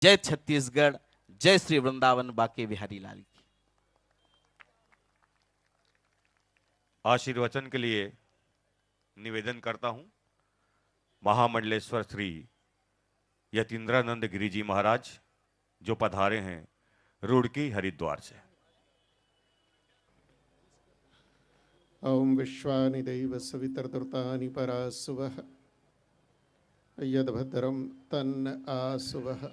जय छत्तीसगढ़, जय श्री वृंदावन बाके बिहारी लाल की। आशीर्वचन के लिए निवेदन करता हूं महामंडलेश्वर श्री यतीन्द्रानंद गिरी जी महाराज जो पधारे हैं रुड़की हरिद्वार से। ओम विश्वानि दैव सवितर्दृतानि परासुवः यद्भद्रं तन्न आसुवः।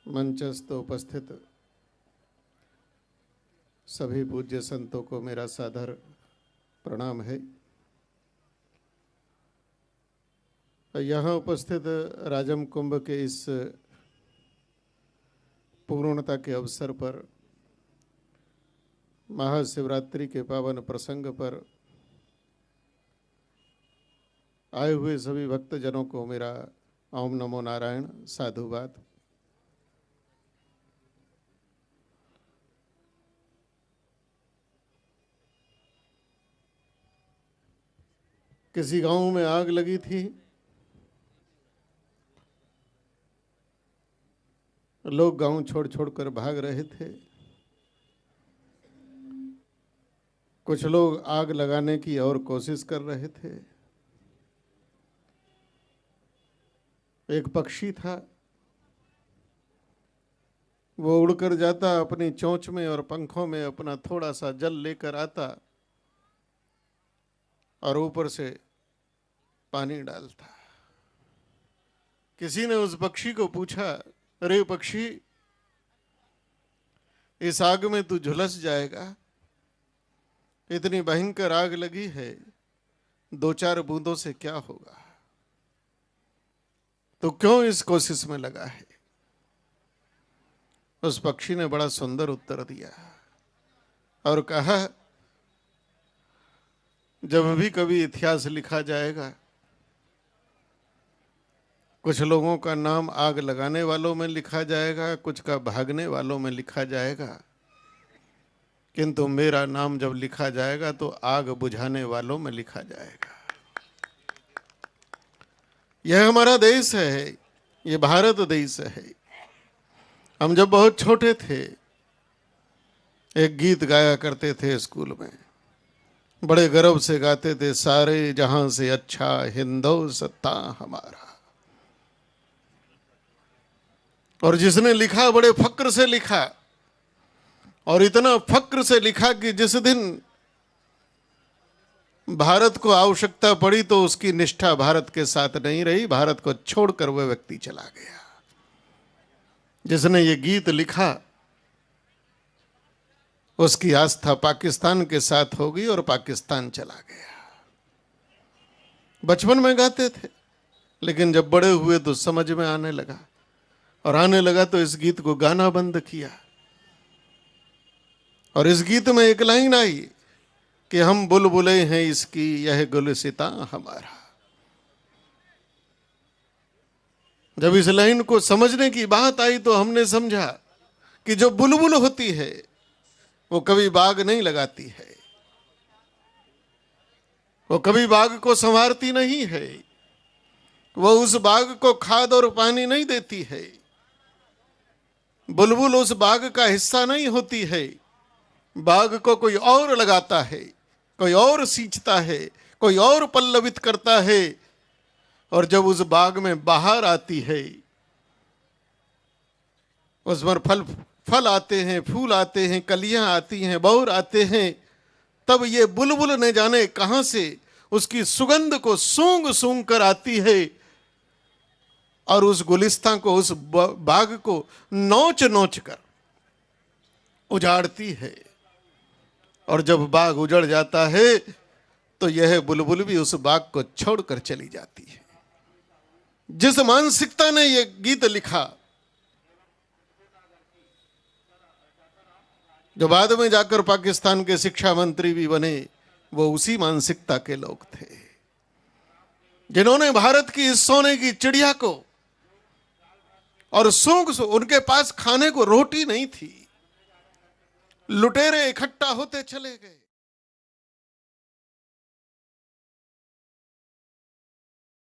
मंचस्थ उपस्थित सभी पूज्य संतों को मेरा सादर प्रणाम है। यहाँ उपस्थित राजम कुंभ के इस पूर्णता के अवसर पर, महाशिवरात्रि के पावन प्रसंग पर आए हुए सभी भक्तजनों को मेरा ओम नमो नारायण साधुवाद। किसी गांव में आग लगी थी, लोग गांव छोड़ छोड़कर भाग रहे थे। कुछ लोग आग लगाने की और कोशिश कर रहे थे। एक पक्षी था, वो उड़कर जाता, अपनी चोंच में और पंखों में अपना थोड़ा सा जल लेकर आता और ऊपर से पानी डालता। किसी ने उस पक्षी को पूछा, अरे पक्षी, इस आग में तू झुलस जाएगा, इतनी भयंकर आग लगी है, दो चार बूंदों से क्या होगा, तो क्यों इस कोशिश में लगा है? उस पक्षी ने बड़ा सुंदर उत्तर दिया और कहा, जब भी कभी इतिहास लिखा जाएगा, कुछ लोगों का नाम आग लगाने वालों में लिखा जाएगा, कुछ का भागने वालों में लिखा जाएगा, किंतु मेरा नाम जब लिखा जाएगा तो आग बुझाने वालों में लिखा जाएगा। यह हमारा देश है, ये भारत देश है। हम जब बहुत छोटे थे, एक गीत गाया करते थे स्कूल में, बड़े गर्व से गाते थे, सारे जहां से अच्छा हिंदुस्तान हमारा। और जिसने लिखा बड़े फक्र से लिखा, और इतना फक्र से लिखा कि जिस दिन भारत को आवश्यकता पड़ी तो उसकी निष्ठा भारत के साथ नहीं रही, भारत को छोड़कर वह व्यक्ति चला गया। जिसने ये गीत लिखा उसकी आस्था पाकिस्तान के साथ हो गई और पाकिस्तान चला गया। बचपन में गाते थे, लेकिन जब बड़े हुए तो समझ में आने लगा, और आने लगा तो इस गीत को गाना बंद किया। और इस गीत में एक लाइन आई कि हम बुलबुले हैं इसकी, यह गुलसिता हमारा। जब इस लाइन को समझने की बात आई तो हमने समझा कि जो बुलबुल होती है वो कभी बाग नहीं लगाती है, वो कभी बाग को संवारती नहीं है, वो उस बाग को खाद और पानी नहीं देती है। बुलबुल उस बाग का हिस्सा नहीं होती है, बाग को कोई और लगाता है, कोई और सींचता है, कोई और पल्लवित करता है। और जब उस बाग में बहार आती है, उस पर फल आते हैं, फूल आते हैं, कलियां आती हैं, बौर आते हैं, तब ये बुलबुल न जाने कहां से उसकी सुगंध को सूंघ सूंघ कर आती है और उस गुलिस्तान को, उस बाग को नोच नोच कर उजाड़ती है। और जब बाग उजड़ जाता है तो यह बुलबुल भी उस बाग को छोड़कर चली जाती है। जिस मानसिकता ने यह गीत लिखा, जो बाद में जाकर पाकिस्तान के शिक्षा मंत्री भी बने, वो उसी मानसिकता के लोग थे, जिन्होंने भारत की इस सोने की चिड़िया को, और सूंघ उनके पास खाने को रोटी नहीं थी, लुटेरे इकट्ठा होते चले गए।